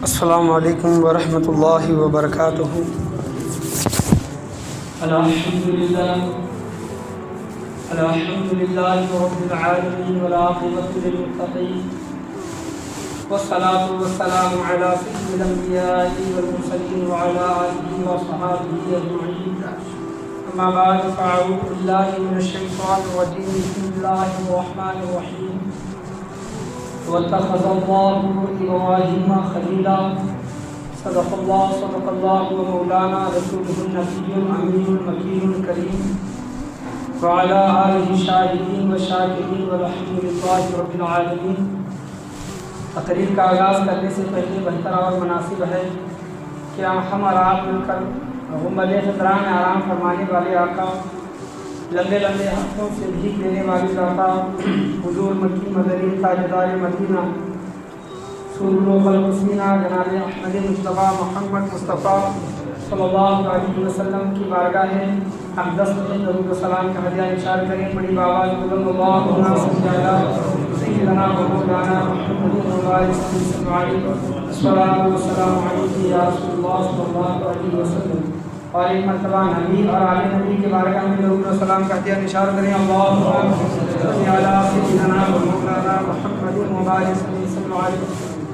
السلام علیکم ورحمۃ اللہ وبرکاتہ۔ الحمدللہ رب العالمین والعاقبۃ للمتقین والصلاة والسلام علی سید الانبیاء والمرسلین وعلی آلہ وصحبہ اجمعین، اما بعد فاعوذ باللہ من الشیطان الرجیم، بسم اللہ الرحمن الرحیم۔ واتخذ اللہ ابراہیم خلیلا، صدق اللہ ومولانا رسولہ النبی الامین المکین الکریم، وعلی آلہ الشاہدین والشاکرین والحمد للہ رب العالمین۔ تقریر کا آغاز کرنے سے پہلے بہتر اور مناسب ہے کہ ہم اور آپ مل کر غنبد خضراء میں آرام فرمانے والے آقا، لمبے لمبے ہفتوں سے بھیک دینے والی داتا، حضور مکی مدنی تاجدار مدینہ سرور و خلق سینہ جناب احمد مصطفیٰ محمد مصطفیٰ صلی اللہ علیہ وسلم کی بارگاہ اقدس میں درود و سلام کا ہدیہ ارشاد کریں۔ بڑی بابا اللہم صل علی سیدنا و مولانا محمد وعلی آلہ الصلاۃ والسلام علیک یا رسول اللہ صلی اللہ علیہ وسلم۔ اور ایک مرتبہ نبی اور آل نبی کے بارگاہ میں درود و سلام کا ہدیہ ارشاد کریں۔ اللہم صل علی سیدنا و مولانا محمد وعلی آلہ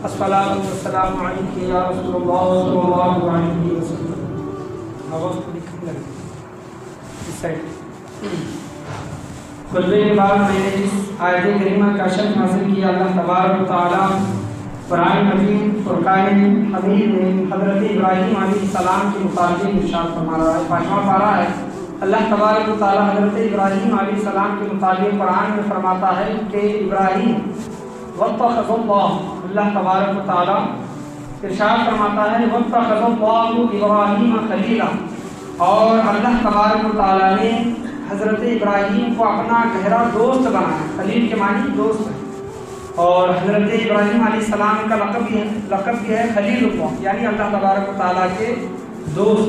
الصلاۃ والسلام علیک یا رسول اللہ صلی اللہ علیہ وسلم۔ آواز تھوڑی کم لگی اس سائڈ۔ خطبے کے بعد میں نے جس آیت کریمہ کا شرح حاصل کیا، اللہ تبارک و تعالیٰ قرآن مجید فرقان حمید میں حضرت ابراہیم علیہ السلام کے متعلق ارشاد فرما رہا ہے۔ 5واں پارہ ہے۔ اللہ تبارک و تعالیٰ حضرت ابراہیم علیہ السلام کے متعلق قرآن میں فرماتا ہے کہ ابراہیم واتخذ اللہ تبارک و تعالیٰ ارشاد فرماتا ہے واتخذ اللہ ابراہیم خلیلا، اور اللہ تبارک و تعالیٰ نے حضرت ابراہیم کو اپنا گہرا دوست بنایا۔ خلیل کے معنی دوست ہے، اور حضرت ابراہیم علیہ السلام کا لقب بھی ہے خلیل اللہ، یعنی اللہ تبارک و تعالیٰ کے دوست۔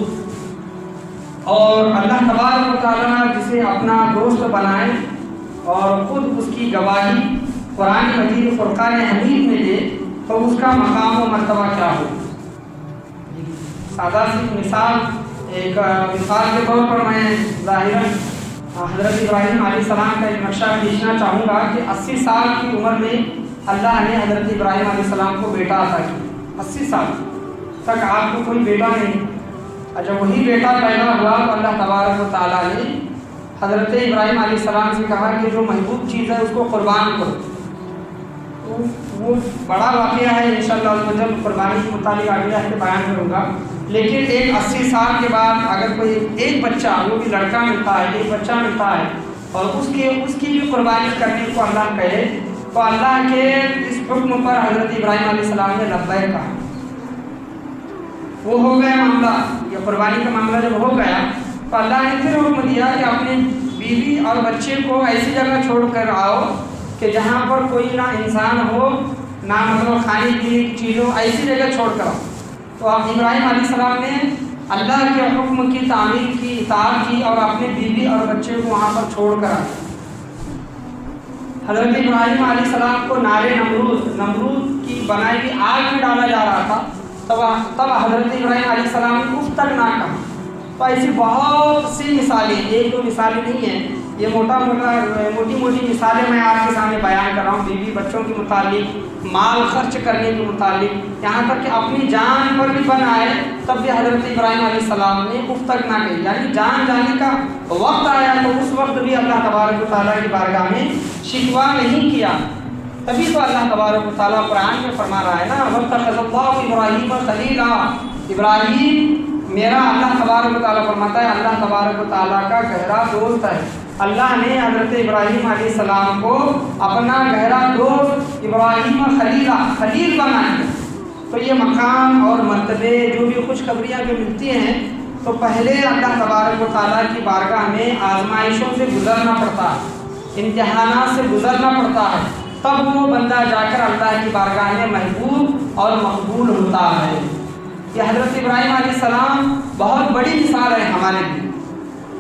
اور اللہ تبارک و تعالیٰ جسے اپنا دوست بنائے اور خود اس کی گواہی قرآن مجید فرقان حمید میں دے، تو اس کا مقام و مرتبہ کیا ہو۔ سادہ سی مثال کے طور پر میں ظاہراً حضرت ابراہیم علیہ السلام کا ایک نقشہ کھینچنا چاہوں گا کہ 80 سال کی عمر میں اللہ نے حضرت ابراہیم علیہ السلام کو بیٹا عطا کیا۔ 80 سال تک آپ کو کوئی بیٹا نہیں، اور جب وہی بیٹا پیدا ہوا تو اللہ تبارک و تعالیٰ نے حضرت ابراہیم علیہ السلام سے کہا کہ جو محبوب چیز ہے اس کو قربان کرو۔ تو وہ بڑا واقعہ ہے، انشاءاللہ اس کو جب قربانی کے متعلق آگے ہفتے بیان کروں گا۔ لیکن ایک 80 سال کے بعد اگر کوئی ایک بچہ، وہ بھی لڑکا ملتا ہے، ایک بچہ ملتا ہے، اور اس کی بھی قربانی کرنے کو اللہ کہے، تو اللہ کے اس حکم پر حضرت ابراہیم علیہ السلام نے لبیک کہا۔ وہ ہو گیا معاملہ، یہ قربانی کا معاملہ جب ہو گیا تو اللہ نے پھر حکم دیا کہ اپنی بیوی اور بچے کو ایسی جگہ چھوڑ کر آؤ کہ جہاں پر کوئی نہ انسان ہو، نہ مطلب کھانے پینے کی چیزوں، ایسی جگہ چھوڑ کر آؤ۔ تو ابراہیم علیہ السلام نے اللہ کے حکم کی تعمیل کی، اطاعت کی، اور اپنے بیوی اور بچے کو وہاں پر چھوڑ کر آئے۔ حضرت ابراہیم علیہ السلام کو نار نمرود کی بنائی ہوئی آگ میں ڈالا جا رہا تھا، تب حضرت ابراہیم علیہ السلام نے اف تک نہ کہا۔ تو ایسی بہت سی مثالیں، ایک دو مثالیں نہیں ہیں، یہ موٹی موٹی مثالیں میں آپ کے سامنے بیان کر رہا ہوں، بیوی بچوں کے متعلق، مال خرچ کرنے کے متعلق، یہاں تک کہ اپنی جان پر بھی بن آئے تب بھی حضرت ابراہیم علیہ السلام نے اف تک نہ کہی، یعنی جان جانے کا وقت آیا تو اس وقت بھی اللہ تبارک و تعالیٰ کی بارگاہ میں شکوہ نہیں کیا۔ تبھی تو اللہ تبارک و تعالیٰ قرآن میں فرما رہا ہے نا واتخذ اللہ ابراہیم خلیلا، ابراہیم میرا، اللہ تبارک و تعالیٰ فرماتا ہے اللہ تبارک و تعالیٰ کا گہرا دوست ہے۔ اللہ نے حضرت ابراہیم علیہ السلام کو اپنا گہرا دوست ابراہیم خلیل بنایا۔ تو یہ مقام اور مرتبے جو بھی خوشخبریاں جو ملتی ہیں، تو پہلے اللہ تبارک و تعالیٰ کی بارگاہ میں آزمائشوں سے گزرنا پڑتا ہے، امتحانات سے گزرنا پڑتا ہے، تب وہ بندہ جا کر اللہ کی بارگاہ میں محبوب اور مقبول ہوتا ہے۔ یہ حضرت ابراہیم علیہ السلام بہت بڑی مثال ہے ہمارے لیے۔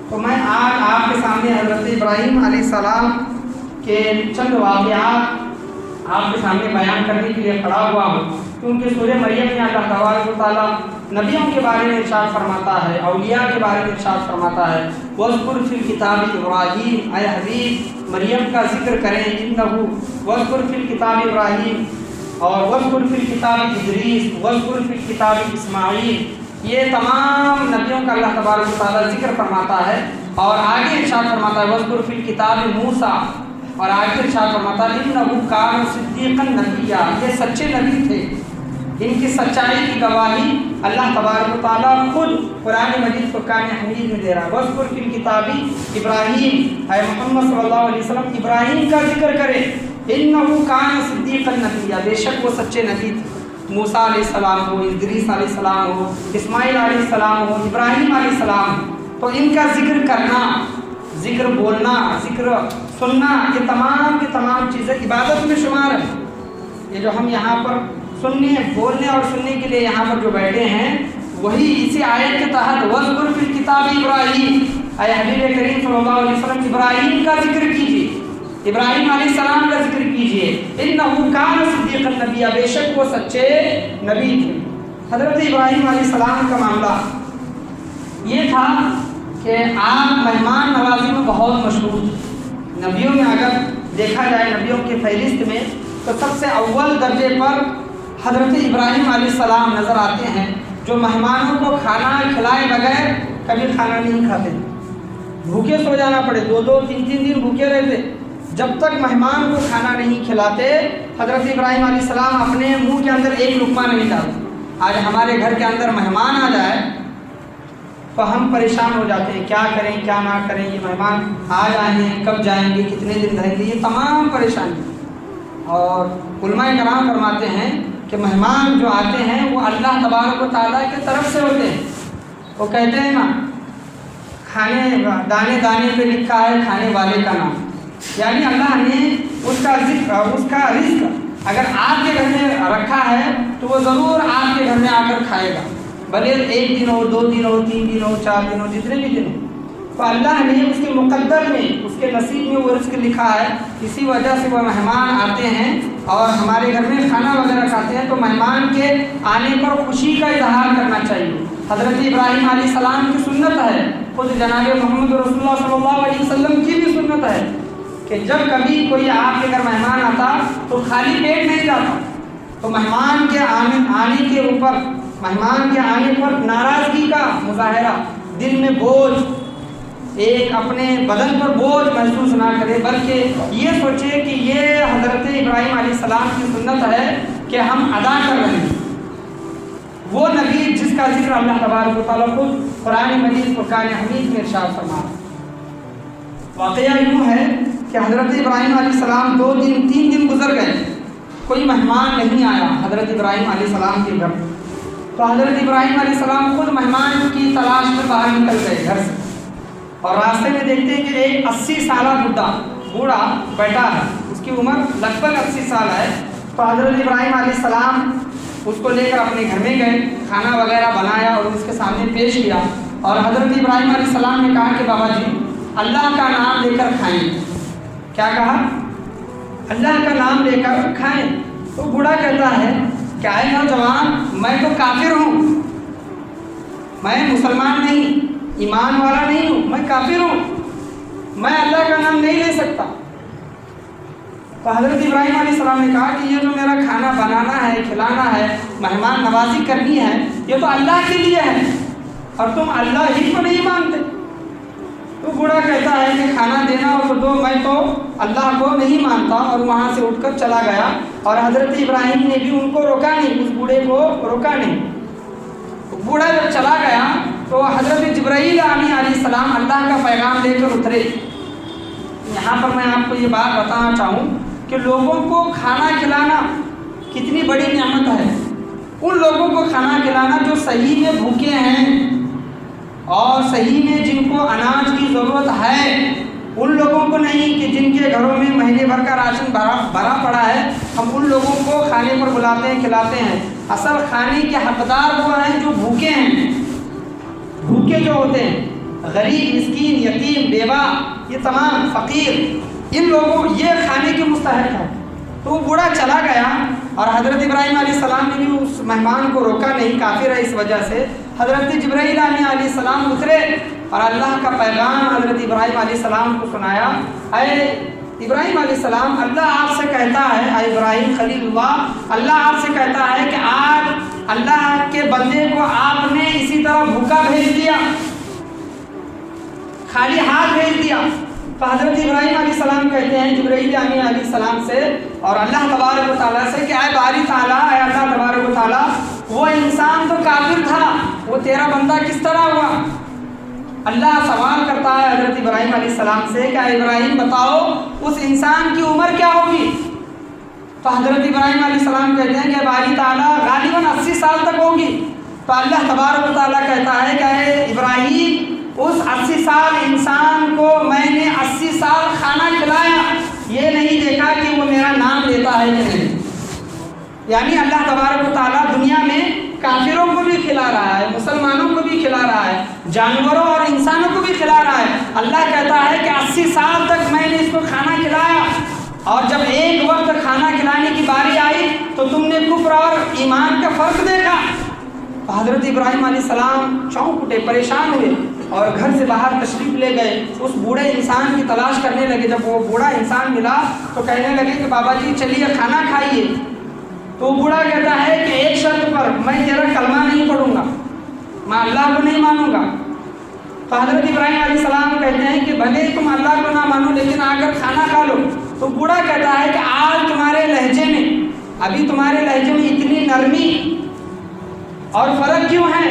تو میں آج آپ کے سامنے حضرت ابراہیم علیہ السلام کے چند واقعات آپ کے سامنے بیان کرنے کے لیے کھڑا ہوا ہوں، کیونکہ سورہ مریم میں اللہ تبارک و تعالیٰ نبیوں کے بارے میں ارشاد فرماتا ہے، اولیاء کے بارے میں ارشاد فرماتا ہے، وَاذْكُرْ فِي الْكِتَابِ ابراہیم، اے حبیب مریم کا ذکر کریں، اِنَّهُ وَاذْكُرْ فِي الْكِتَابِ ابراہیم اور وَاذْكُرْ فِي الْكِتَابِ ادریس وَاذْكُرْ فِي الْكِتَابِ اسماعیل، یہ تمام نبیوں کا اللہ تبارک و تعالیٰ ذکر فرماتا ہے، اور آگے ارشاد فرماتا ہے وَاذْكُرْ فِي الْكِتَابِ موسیٰ، اور آگے ارشاد فرماتا ہے اِنَّهُ كَانَ صِدِّيقًا نَبِيًّا، یہ سچے نبی تھے، ان کی سچائی کی گواہی اللہ تبارک و تعالیٰ خود قرآن مجید فرقان حمید میں دے رہا ہے۔ وَاذْكُرْ فِي الْكِتَابِ ابراہیم، اے محمد صلی اللہ علیہ وسلم ابراہیم کا ذکر کرے، اِنَّهُ كَانَ صِدِّيقًا نَبِيًّا، بے شک وہ سچے نبی تھے، موسیٰ علیہ السلام ہو، ادریس علیہ السلام ہو، اسماعیل علیہ السلام ہو، ابراہیم علیہ السلام، تو ان کا ذکر کرنا، ذکر بولنا، ذکر سننا، یہ تمام کی تمام چیزیں عبادت میں شمار ہیں۔ یہ جو ہم یہاں پر سننے، بولنے اور سننے کے لیے یہاں پر جو بیٹھے ہیں، وہی اسی آیت کے تحت وَاذْكُرْ فِي الْكِتَابِ ابراہیم، اے حبیب کریم صلی اللہ علیہ وسلم ابراہیم کا ذکر کیجیے، ابراہیم علیہ السلام کا ذکر کیجیے، اِنَّهُ كَانَ صِدِّيقًا نَبِيًّا، بے شک وہ سچے نبی تھے۔ حضرت ابراہیم علیہ السلام کا معاملہ یہ تھا کہ آپ مہمان نوازی میں بہت مشہور تھے۔ نبیوں میں اگر دیکھا جائے، نبیوں کی فہرست میں، تو سب سے اول درجے پر حضرت ابراہیم علیہ السلام نظر آتے ہیں، جو مہمانوں کو کھانا کھلائے بغیر کبھی کھانا نہیں کھاتے، بھوکے سو جانا پڑے، 2 3 دن بھوکے رہتے، جب تک مہمان کو کھانا نہیں کھلاتے حضرت ابراہیم علیہ السلام اپنے منہ کے اندر ایک لقمہ نہیں ڈالتے۔ آج ہمارے گھر کے اندر مہمان آ جائے تو ہم پریشان ہو جاتے ہیں، کیا کریں کیا نہ کریں، یہ مہمان آ جائیں گے، کب جائیں گے، کتنے دن رہیں گے، یہ تمام پریشانی۔ اور علماء کرام فرماتے ہیں کہ مہمان جو آتے ہیں وہ اللہ تبارک و تعالیٰ کی طرف سے ہوتے ہیں۔ وہ کہتے ہیں نا، کھانے دانے دانے پہ لکھا ہے کھانے والے کا نام، یعنی اللہ نے اس کا ذکر، اس کا رزق اگر آپ کے گھر میں رکھا ہے تو وہ ضرور آپ کے گھر میں آ کر کھائے گا، بھلے 1 دن ہو، 2 دن ہو، 3 دن ہو، 4 دن ہو، جتنے بھی دن ہو، تو اللہ نے اس کے مقدر میں، اس کے نصیب میں وہ رزق لکھا ہے، اسی وجہ سے وہ مہمان آتے ہیں اور ہمارے گھر میں کھانا وغیرہ کھاتے ہیں، تو مہمان کے آنے پر خوشی کا اظہار کرنا چاہیے۔ حضرت ابراہیم علیہ السلام کی سنت ہے، خود جناب محمد رسول اللہ صلی اللہ علیہ وسلم کی بھی سنت ہے کہ جب کبھی کوئی آپ کے گھر مہمان آتا تو خالی پیٹ نہیں جاتا، تو مہمان کے آنے کے اوپر، مہمان کے آنے پر ناراضگی کا مظاہرہ، دل میں بوجھ، ایک اپنے بدن پر بوجھ محسوس نہ کرے، بلکہ یہ سوچے کہ یہ حضرت ابراہیم علیہ السلام کی سنت ہے کہ ہم ادا کر رہے ہیں۔ وہ نبی جس کا ذکر اللہ تبارک و تعالیٰ خود قرآن مجید فرقان حمید میں ارشاد فرمایا۔ واقعہ یوں ہے کہ حضرت ابراہیم علیہ السلام 2 دن 3 دن گزر گئے، کوئی مہمان نہیں آیا حضرت ابراہیم علیہ السلام کے گھر، تو حضرت ابراہیم علیہ السلام خود مہمان کی تلاش میں باہر نکل گئے گھر سے، اور راستے میں دیکھتے ہیں کہ ایک 80 سالہ بوڑھا بیٹھا ہے، اس کی عمر لگ بھگ 80 سال ہے، تو حضرت ابراہیم علیہ السلام اس کو لے کر اپنے گھر میں گئے، کھانا وغیرہ بنایا اور اس کے سامنے پیش کیا، اور حضرت ابراہیم علیہ السلام نے کہا کہ بابا جی اللہ کا نام لے کر کھائیں۔ کیا کہا؟ اللہ کا نام لے کر کھائیں۔ تو بوڑھا کہتا ہے کہ اے نوجوان، میں تو کافر ہوں، میں مسلمان نہیں، ایمان والا نہیں ہوں، میں کافر ہوں، میں اللہ کا نام نہیں لے سکتا۔ تو حضرت ابراہیم علیہ السلام نے کہا کہ یہ جو میرا کھانا بنانا ہے، کھلانا ہے، مہمان نوازی کرنی ہے، یہ تو اللہ کے لیے ہے، اور تم اللہ ہی کو نہیں مانتے۔ تو بوڑھا کہتا ہے کہ کھانا دینا اور دو، میں تو اللہ کو نہیں مانتا، اور وہاں سے اٹھ کر چلا گیا، اور حضرت ابراہیم نے بھی ان کو روکا نہیں، اس بوڑھے کو روکا نہیں۔ بوڑھا جب چلا گیا تو حضرت جبرائیل علیہ السلام اللہ کا پیغام لے کر اترے۔ یہاں پر میں آپ کو یہ بات بتانا چاہوں کہ لوگوں کو کھانا کھلانا کتنی بڑی نعمت ہے۔ ان لوگوں کو کھانا کھلانا جو صحیح میں بھوکے ہیں اور صحیح میں جن کو اناج کی ضرورت ہے، ان لوگوں کو نہیں کہ جن کے گھروں میں مہینے بھر کا راشن بھرا پڑا ہے، ہم ان لوگوں کو کھانے پر بلاتے ہیں، کھلاتے ہیں۔ اصل کھانے کے حقدار وہ ہیں جو بھوکے ہیں، بھوکے جو ہوتے ہیں، غریب، مسکین، یتیم، بیوہ، یہ تمام فقیر، ان لوگوں یہ کھانے کے مستحق ہیں۔ تو وہ بوڑھا چلا گیا اور حضرت ابراہیم علیہ السلام نے بھی اس مہمان کو روکا نہیں، کافر ہے اس وجہ سے۔ حضرت جبرائیل علیہ السلام اترے اور اللہ کا پیغام حضرت ابراہیم علیہ السلام کو سنایا۔ اے ابراہیم علیہ السلام، اللہ آپ سے کہتا ہے، اے ابراہیم خلیل اللہ، اللہ آپ سے کہتا ہے کہ آج اللہ کے بندے کو آپ نے اسی طرح بھوکا بھیج دیا، خالی ہاتھ بھیج دیا۔ تو حضرت ابراہیم علیہ السلام کہتے ہیں جبرائیل علیہ السلام سے اور اللہ تبارک و تعالیٰ سے کہ اے باری تعالیٰ، اے اللہ تبارک و تعالیٰ، وہ انسان تو کافر تھا، وہ تیرا بندہ کس طرح ہوا؟ اللہ سوال کرتا ہے حضرت ابراہیم علیہ السلام سے کہ اے ابراہیم بتاؤ اس انسان کی عمر کیا ہوگی؟ تو حضرت ابراہیم علیہ السلام کہتے ہیں کہ باری تعالیٰ غالباً 80 سال تک ہوگی۔ تو اللہ تبارک و تعالیٰ کہتا ہے کہ اے ابراہیم، اس 80 سال انسان کو میں نے 80 سال کھانا کھلایا، یہ نہیں دیکھا کہ وہ میرا نام لیتا ہے کہ نہیں۔ یعنی اللہ تبارک و تعالیٰ دنیا میں کافروں کو بھی کھلا رہا ہے، مسلمانوں کو بھی کھلا رہا ہے، جانوروں اور انسانوں کو بھی کھلا رہا ہے۔ اللہ کہتا ہے کہ 80 سال تک میں نے اس کو کھانا کھلایا، اور جب ایک وقت کھانا کھلانے کی باری آئی تو تم نے کفر اور ایمان کا فرق دیکھا۔ حضرت ابراہیم علیہ السلام چونک اٹھے، پریشان ہوئے اور گھر سے باہر تشریف لے گئے، اس بوڑھے انسان کی تلاش کرنے لگے۔ جب وہ بوڑھا انسان ملا تو کہنے لگے کہ بابا جی چلیے کھانا کھائیے۔ تو وہ بوڑھا کہتا ہے کہ ایک شرط پر، میں تیرا کلمہ نہیں پڑھوں گا، میں اللہ کو نہیں مانوں گا۔ تو حضرت ابراہیم علیہ السلام کہتے ہیں کہ بھلے تم اللہ کو نہ مانو لیکن آ کر کھانا کھا لو۔ تو بوڑھا کہتا ہے کہ آج تمہارے لہجے میں، ابھی تمہارے لہجے میں اتنی نرمی اور فرق کیوں ہے؟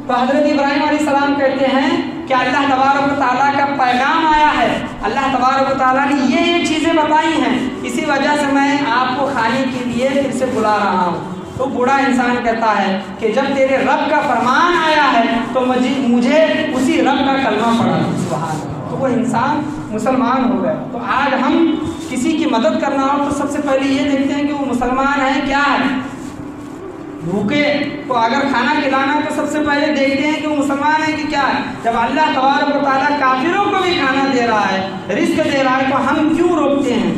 تو حضرت ابراہیم علیہ السلام کہتے ہیں کہ اللہ تبارک و تعالیٰ کا پیغام آیا ہے، اللہ تبارک و تعالیٰ نے یہ چیزیں بتائی ہیں، اسی وجہ سے میں آپ کو کھانے کے لیے پھر سے بلا رہا ہوں۔ تو بوڑھا انسان کہتا ہے کہ جب تیرے رب کا فرمان آیا ہے تو مجھے اسی رب کا کلمہ پڑھا، سبحان اللہ۔ تو وہ انسان مسلمان ہو گئے۔ تو آج ہم کسی کی مدد کرنا ہو تو سب سے پہلے یہ دیکھتے ہیں کہ وہ مسلمان ہے کیا ہے۔ بھوکے تو اگر کھانا کھلانا ہے تو سب سے پہلے دیکھتے ہیں کہ وہ مسلمان ہے کہ کیا ہے۔ جب اللہ تبارک و تعالیٰ کافروں کو بھی کھانا دے رہا ہے، رزق دے رہا ہے، تو ہم کیوں روکتے ہیں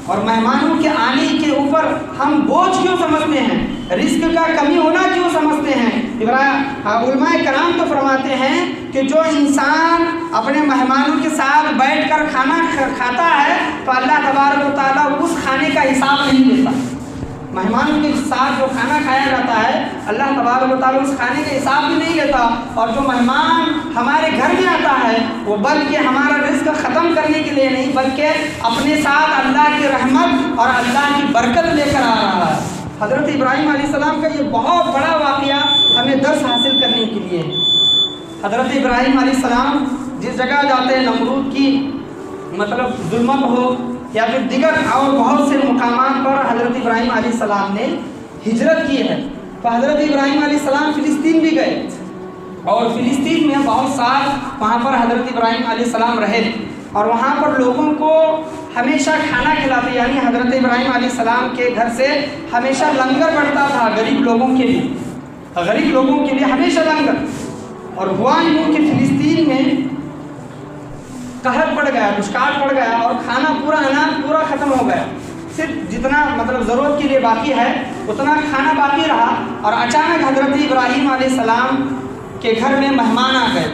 اور مہمانوں کے آنے کے اوپر ہم بوجھ کیوں سمجھتے ہیں، رزق کا کمی ہونا کیوں سمجھتے ہیں؟ علماء کرام تو فرماتے ہیں کہ جو انسان اپنے مہمانوں کے ساتھ بیٹھ کر کھانا کھاتا ہے تو اللہ تبارک و تعالیٰ اس کھانے کا حساب نہیں لیتا۔ مہمانوں کے ساتھ جو کھانا کھایا جاتا ہے اللہ تبارک و تعالیٰ اس کھانے کا حساب بھی نہیں لیتا، اور جو مہمان ہمارے گھر میں آتا ہے وہ بلکہ ہمارا رزق ختم کرنے کے لیے نہیں بلکہ اپنے ساتھ اللہ کی رحمت اور اللہ کی برکت لے کر آ رہا ہے۔ حضرت ابراہیم علیہ السلام کا یہ بہت بڑا واقعہ ہمیں درس حاصل کرنے کے لیے ہے۔ حضرت ابراہیم علیہ السلام جس جگہ جاتے ہیں، نمرود کی ظلمت ہو یا پھر دیگر اور بہت سے مقامات پر حضرت ابراہیم علیہ السلام نے ہجرت کی ہے۔ تو حضرت ابراہیم علیہ السلام فلسطین بھی گئے اور فلسطین میں بہت سال وہاں پر حضرت ابراہیم علیہ السلام رہے اور وہاں پر لوگوں کو ہمیشہ کھانا کھلاتے، یعنی حضرت ابراہیم علیہ السلام کے گھر سے ہمیشہ لنگر بڑھتا تھا غریب لوگوں کے لیے ہمیشہ لنگر۔ اور ہوا یوں کہ فلسطین میں قحط پڑ گیا، دشکال پڑ گیا اور کھانا اناج پورا ختم ہو گیا، صرف جتنا ضرورت کے لیے باقی ہے اتنا کھانا باقی رہا۔ اور اچانک حضرت ابراہیم علیہ السلام کے گھر میں مہمان آ گئے۔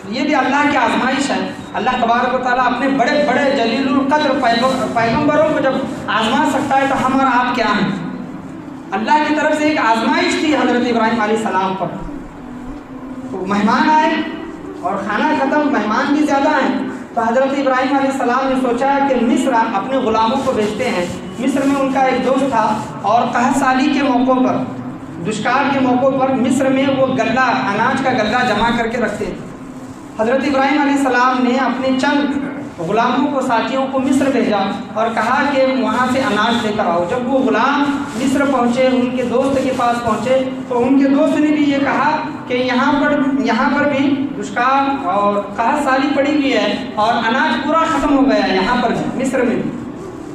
یہ بھی اللہ کی آزمائش ہے۔ اللہ تبارک و تعالیٰ اپنے بڑے بڑے جلیل القدر پیغمبروں کو جب آزما سکتا ہے تو ہم اور آپ کیا ہیں؟ اللہ کی طرف سے ایک آزمائش تھی حضرت ابراہیم علیہ السلام پر۔ تو مہمان آئے اور کھانا ختم، مہمان بھی زیادہ ہیں، تو حضرت ابراہیم علیہ السلام نے سوچا کہ مصر اپنے غلاموں کو بھیجتے ہیں۔ مصر میں ان کا ایک دوست تھا اور قحط سالی کے موقع پر، دشکال کے موقع پر مصر میں وہ غلہ، اناج کا غلہ جمع کر کے رکھتے تھے۔ حضرت ابراہیم علیہ السلام نے اپنے چند غلاموں کو، ساتھیوں کو مصر بھیجا اور کہا کہ وہاں سے اناج لے کر آؤ۔ جب وہ غلام مصر پہنچے، ان کے دوست کے پاس پہنچے تو ان کے دوست نے بھی یہ کہا کہ یہاں پر بھی دشکال اور قحط سالی پڑی ہوئی ہے اور اناج پورا ختم ہو گیا ہے یہاں پر بھی، مصر میں بھی،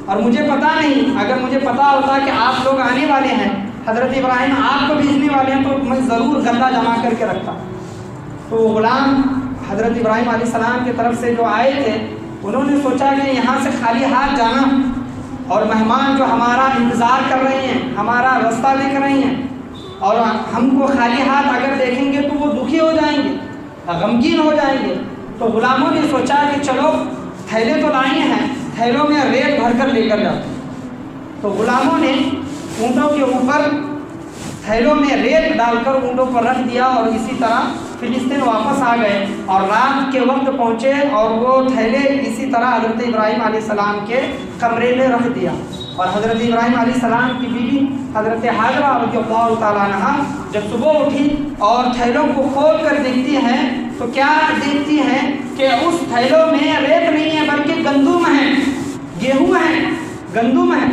اور مجھے پتہ نہیں، اگر مجھے پتہ ہوتا کہ آپ لوگ آنے والے ہیں، حضرت ابراہیم آپ کو بھیجنے والے ہیں، تو میں ضرور غلہ جمع کر کے رکھتا۔ تو غلام حضرت ابراہیم علیہ السلام کی طرف سے جو آئے تھے انہوں نے سوچا کہ یہاں سے خالی ہاتھ جانا اور مہمان جو ہمارا انتظار کر رہے ہیں، ہمارا راستہ دیکھ رہے ہیں، اور ہم کو خالی ہاتھ اگر دیکھیں گے تو وہ دکھی ہو جائیں گے، غمگین ہو جائیں گے۔ تو غلاموں نے سوچا کہ چلو تھیلے تو لائے ہیں، تھیلوں میں ریت بھر کر لے کر جاتے ہیں۔ تو غلاموں نے اونٹوں کے اوپر تھیلوں میں ریت ڈال کر اونٹوں پر رکھ دیا، اور اسی طرح فلسطین واپس آ گئے اور رات کے وقت پہنچے، اور وہ تھیلے اسی طرح حضرت ابراہیم علیہ السلام کے کمرے میں رکھ دیا۔ اور حضرت ابراہیم علیہ السلام کی بیوی حضرت حاجرہ رضی اللہ تعالیٰ عنہا جب صبح اٹھی اور تھیلوں کو کھول کر دیکھتی ہیں تو کیا دیکھتی ہیں کہ اس تھیلوں میں ریت نہیں ہے بلکہ گندم ہے، گیہوں ہے، گندم ہے،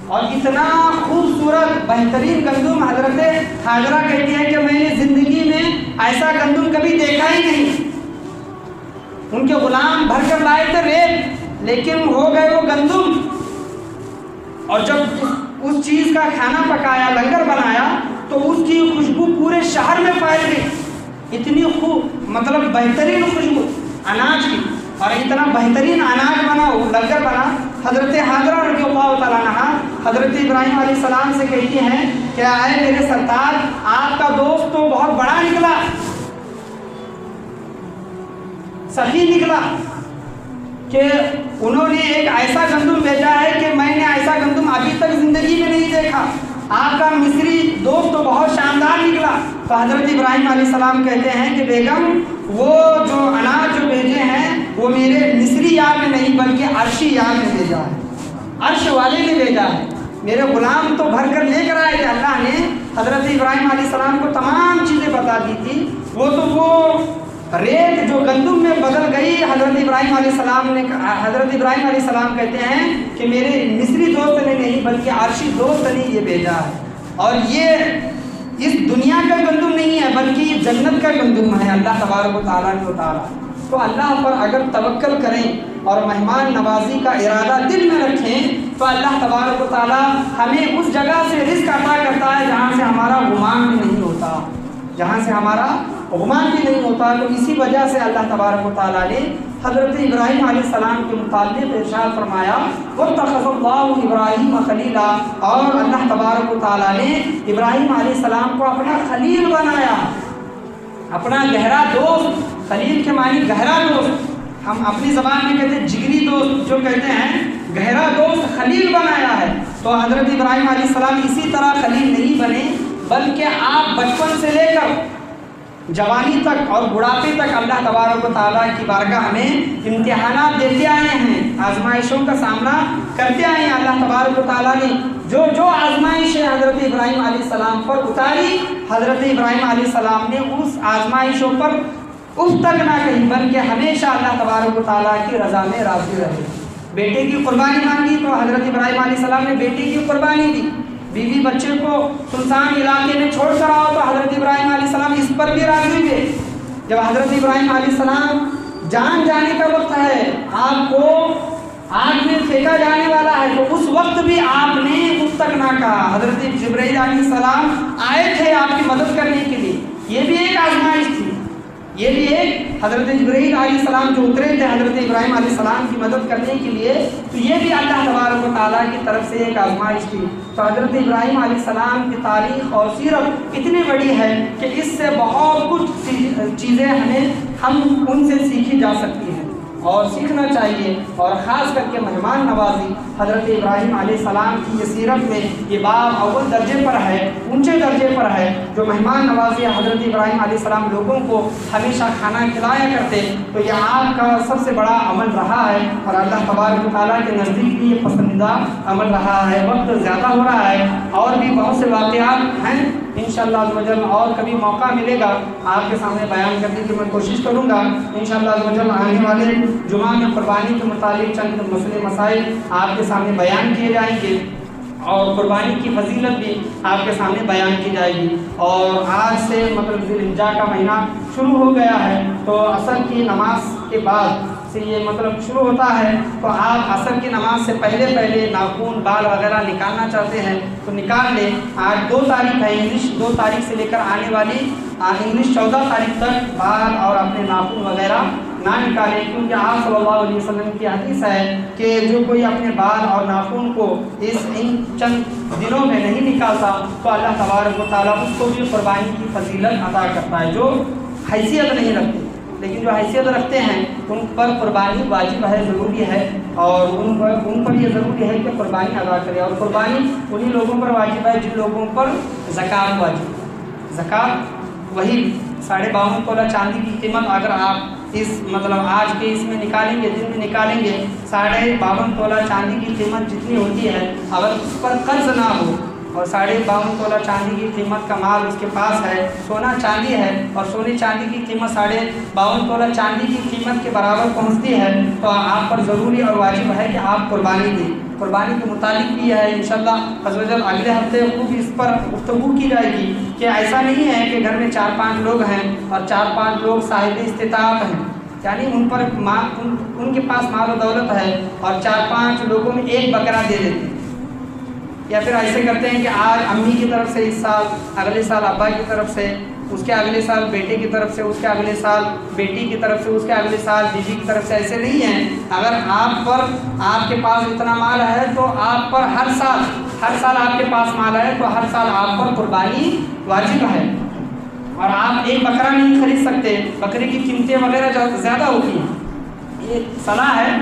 اور اتنا خوبصورت بہترین گندم۔ حضرت حاجرہ کہتی ہے کہ میں نے زندگی میں ایسا گندم کبھی دیکھا ہی نہیں۔ ان کے غلام بھر کر لائے تھے ریت، لیکن ہو گئے وہ گندم۔ اور جب اس چیز کا کھانا پکایا، لنگر بنایا، تو اس کی خوشبو پورے شہر میں پھیل گئی۔ اتنی مطلب بہترین خوشبو اناج کی، اور اتنا بہترین اناج بنا، وہ لنگر بنا۔ حضرت حاجرہ رضی اللہ تعالیٰ عنہا حضرت ابراہیم علیہ السلام سے کہتی ہیں کہ اے میرے سرتاج، آپ کا دوست تو بہت بڑا نکلا، سخی نکلا، کہ انہوں نے ایک ایسا گندم بھیجا ہے کہ میں نے ایسا گندم ابھی تک زندگی میں نہیں دیکھا۔ آپ کا مصری دوست تو بہت شاندار نکلا۔ تو حضرت ابراہیم علیہ السلام کہتے ہیں کہ بیگم، وہ جو اناج جو بھیجے ہیں وہ میرے مصری یار نے نہیں بلکہ عرشی یار نے بھیجا ہے، عرش والے نے بھیجا ہے۔ میرے غلام تو بھر کر لے کر آئے تھے۔ اللہ نے حضرت ابراہیم علیہ السلام کو تمام چیزیں بتا دی تھی۔ وہ تو وہ ریت جو گندم میں بدل گئی، حضرت ابراہیم علیہ السلام کہتے ہیں کہ میرے مصری دوست نے نہیں بلکہ عرشی دوست نے یہ بھیجا ہے، اور یہ اس دنیا کا گندم نہیں ہے بلکہ یہ جنت کا گندم ہے، اللہ تبارک و تعالیٰ نے اتارا۔ تو اللہ پر اگر توکل کریں اور مہمان نوازی کا ارادہ دل میں رکھیں تو اللہ تبارک و تعالیٰ ہمیں اس جگہ سے رزق عطا کرتا ہے جہاں سے ہمارا گمان بھی نہیں ہوتا، جہاں سے ہمارا غمان بھی نہیں ہوتا۔ تو اسی وجہ سے اللہ تبارک و تعالیٰ نے حضرت ابراہیم علیہ السلام کے متعلق ارشاد فرمایا وَاتَّخَذَ اللَّهُ إِبْرَاهِيمَ خَلِيلًا، اور اللہ تبارک و تعالیٰ نے ابراہیم علیہ السلام کو اپنا خلیل بنایا، اپنا گہرا دوست۔ خلیل کے معنی گہرا دوست، ہم اپنی زبان میں کہتے ہیں جگری دوست، جو کہتے ہیں گہرا دوست خلیل بنایا ہے۔ تو حضرت ابراہیم علیہ السلام اسی طرح خلیل نہیں بنے بلکہ آپ بچپن سے لے کر جوانی تک اور بڑھاپے تک اللہ تبارک و تعالیٰ کی بارگاہ میں امتحانات دیتے آئے ہیں، آزمائشوں کا سامنا کرتے آئے ہیں۔ اللہ تبارک و تعالیٰ نے جو آزمائشیں حضرت ابراہیم علیہ السلام پر اتاری، حضرت ابراہیم علیہ السلام نے اس آزمائشوں پر اف تک نہ کہیں بلکہ ہمیشہ اللہ تبارک و تعالیٰ کی رضا میں راضی رہے۔ بیٹے کی قربانی مانگی تو حضرت ابراہیم علیہ السلام نے بیٹے کی قربانی دی، بیوی بچے کو سنسان علاقے میں چھوڑ کر آؤ تو حضرت ابراہیم علیہ السلام اس پر بھی راضی ہوئے۔ جب حضرت ابراہیم علیہ السلام جان جانے کا وقت ہے، آپ کو آگ میں پھینکا جانے والا ہے، تو اس وقت بھی آپ نے اس تک نہ کہا۔ حضرت جبرائیل علیہ السلام آئے تھے آپ کی مدد کرنے کے لیے، یہ بھی ایک آزمائش تھی، یہ بھی ایک حضرت جبرائیل علیہ السلام جو اترے تھے حضرت ابراہیم علیہ السلام کی مدد کرنے کے لیے، تو یہ بھی اللہ تبارک و تعالیٰ کی طرف سے ایک آزمائش تھی۔ تو حضرت ابراہیم علیہ السلام کی تاریخ اور سیرت اتنی بڑی ہے کہ اس سے بہت کچھ چیزیں ہم ان سے سیکھی جا سکتی ہیں اور سیکھنا چاہیے، اور خاص کر کے مہمان نوازی حضرت ابراہیم علیہ السلام کی یہ سیرت میں یہ باب اول درجے پر ہے، اونچے درجے پر ہے۔ جو مہمان نوازی حضرت ابراہیم علیہ السلام لوگوں کو ہمیشہ کھانا کھلایا کرتے، تو یہ آپ کا سب سے بڑا عمل رہا ہے، اور اللہ تبارک و تعالیٰ کے نزدیک بھی یہ پسندیدہ عمل رہا ہے۔ وقت زیادہ ہو رہا ہے اور بھی بہت سے واقعات ہیں، انشاءاللہ عز و جل اور کبھی موقع ملے گا آپ کے سامنے بیان کرنے کی میں کوشش کروں گا۔ انشاءاللہ عز و جل آنے والے جمعہ میں قربانی کے متعلق چند مسئلے مسائل آپ کے سامنے بیان کیے جائیں گے، اور قربانی کی فضیلت بھی آپ کے سامنے بیان کی جائے گی۔ اور آج سے مطلب ذی الحجہ کا مہینہ شروع ہو گیا ہے، تو عصر کی نماز کے بعد سے یہ مطلب شروع ہوتا ہے، تو آپ عصر کی نماز سے پہلے ناخن بال وغیرہ نکالنا چاہتے ہیں تو نکال لیں۔ آج 2 تاریخ ہے، انگلش 2 تاریخ سے لے کر آنے والی انگلش 14 تاریخ تک بال اور اپنے ناخن وغیرہ نہ نکالیں، کیونکہ آپ صلی اللہ علیہ وسلم کی حدیث ہے کہ جو کوئی اپنے بال اور ناخن کو ان چند دنوں میں نہیں نکالتا تو اللہ تبارک و تعالیٰ اس کو بھی قربانی کی فضیلت عطا کرتا ہے، جو حیثیت نہیں رکھتے لیکن جو حیثیت رکھتے ہیں ان پر قربانی واجب ہے، ضروری ہے، اور ان پر یہ ضروری ہے کہ قربانی ادا کرے، اور قربانی انہی لوگوں پر واجب ہے جن لوگوں پر زکوٰۃ واجب ہے۔ زکوٰۃ وہی 52.5 تولہ چاندی کی قیمت اگر آپ اس آج کے اس میں نکالیں گے، دن میں نکالیں گے، 52.5 تولہ چاندی کی قیمت جتنی ہوتی ہے، اگر اس پر قرض نہ ہو اور 52.5 تولہ چاندی کی قیمت کا مال اس کے پاس ہے، سونا چاندی ہے اور سونے چاندی کی قیمت 52.5 تولہ چاندی کی قیمت کے برابر پہنچتی ہے، تو آپ پر ضروری اور واجب ہے کہ آپ قربانی دیں۔ قربانی کے متعلق بھی ہے انشاءاللہ عز و جل اگلے ہفتے خوب اس پر گفتگو کی جائے گی کہ ایسا نہیں ہے کہ گھر میں 4-5 لوگ ہیں اور 4-5 لوگ صاحب استطاعت ہیں، یعنی ان کے پاس مال و دولت ہے اور 4-5 لوگوں میں ایک بکرا دے دیتے ہیں، یا پھر ایسے کرتے ہیں کہ آج امی کی طرف سے اس سال، اگلے سال ابا کی طرف سے، اس کے اگلے سال بیٹے کی طرف سے، اس کے اگلے سال بیٹی کی طرف سے، اس کے اگلے سال بیوی کی طرف سے، ایسے نہیں ہیں۔ اگر آپ کے پاس اتنا مال ہے تو آپ پر ہر سال آپ کے پاس مال ہے تو ہر سال آپ پر قربانی واجب ہے، اور آپ ایک بکرا نہیں خرید سکتے، بکرے کی قیمتیں وغیرہ زیادہ ہوتی ہیں۔ یہ صلاح ہے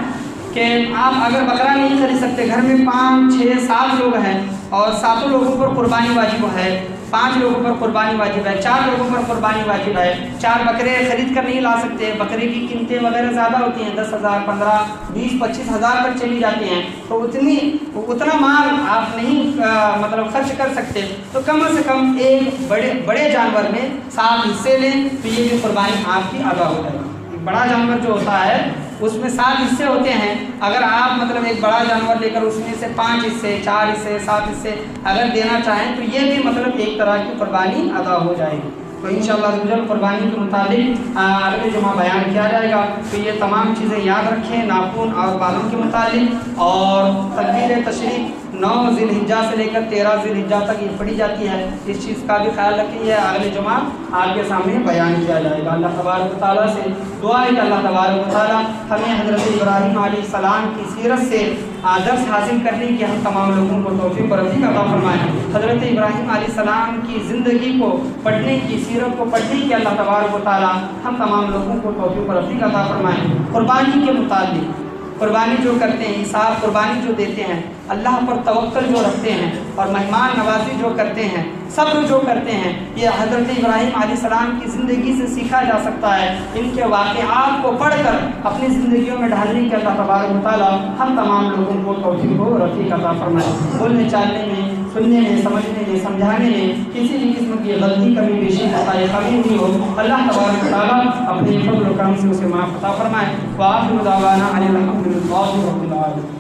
کہ آپ اگر بکرا نہیں خرید سکتے، گھر میں 5 6 7 لوگ ہیں اور 7 لوگوں پر قربانی واجب ہے، 5 لوگوں پر قربانی واجب ہے، 4 لوگوں پر قربانی واجب ہے، 4 بکرے خرید کر نہیں لا سکتے، بکرے کی قیمتیں وغیرہ زیادہ ہوتی ہیں، 10,000 15 20 25 ہزار تک چلی جاتی ہیں، تو اتنا مال آپ نہیں خرچ کر سکتے، تو کم سے کم ایک بڑے جانور میں 7 حصے لیں تو یہ بھی قربانی آپ کی ادا ہو جائے گی۔ بڑا جانور جو ہوتا ہے اس میں 7 حصے ہوتے ہیں، اگر آپ ایک بڑا جانور لے کر اس میں سے 5 حصے 4 حصے 7 حصے اگر دینا چاہیں تو یہ بھی ایک طرح کی قربانی ادا ہو جائے گی۔ تو انشاءاللہ قربانی کے متعلق اگلے جمعہ بیان کیا جائے گا، تو یہ تمام چیزیں یاد رکھیں ناخن اور بالوں کے متعلق، اور تکبیر تشریق 9 ذی الحجہ سے لے کر 13 ذی الحجہ تک یہ پڑھی جاتی ہے، اس چیز کا بھی خیال رکھیں، یہ اگلے جمعہ آپ کے سامنے بیان کیا جائے گا۔ اللہ تبارک و تعالیٰ سے دعا ہے کہ اللہ تبارک و تعالیٰ ہمیں حضرت ابراہیم علیہ السلام کی سیرت سے درس حاصل کرنے کی ہم تمام لوگوں کو توفیق اور رفیق عطا فرمائیں۔ حضرت ابراہیم علیہ السلام کی زندگی کو پڑھنے کی، سیرت کو پڑھنے کی اللہ تبارک و تعالیٰ ہم تمام لوگوں کو توفیق اور رفیق عطا فرمائیں۔ قربانی کے متعلق، قربانی جو کرتے ہیں، حساب قربانی جو دیتے ہیں، اللہ پر توکل جو رکھتے ہیں اور مہمان نوازی جو کرتے ہیں، صبر جو کرتے ہیں، یہ حضرت ابراہیم علیہ السلام کی زندگی سے سیکھا جا سکتا ہے۔ ان کے واقعات کو پڑھ کر اپنی زندگیوں میں ڈھالنے کے اللہ تبارک و تعالیٰ ہم تمام لوگوں کو توفیق و رفیق عطا فرمائے۔ بولنے چالنے میں، سننے میں، سمجھنے میں، سمجھانے میں کسی بھی قسم کی غلطی کمی بیشی خطائے کمی نہیں ہو، اللہ تبارک و تعالیٰ اپنے فضل و کرم سے اسے معاف عطا فرمائے۔ وآخر دعوانا ان الحمد للہ رب العالمین۔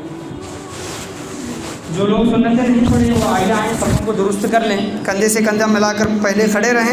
جو لوگ سنتیں نہیں پڑھی وہ آگے آئیں، سب کو درست کر لیں، کندھے سے کندھا ملا کر پہلے کھڑے رہیں۔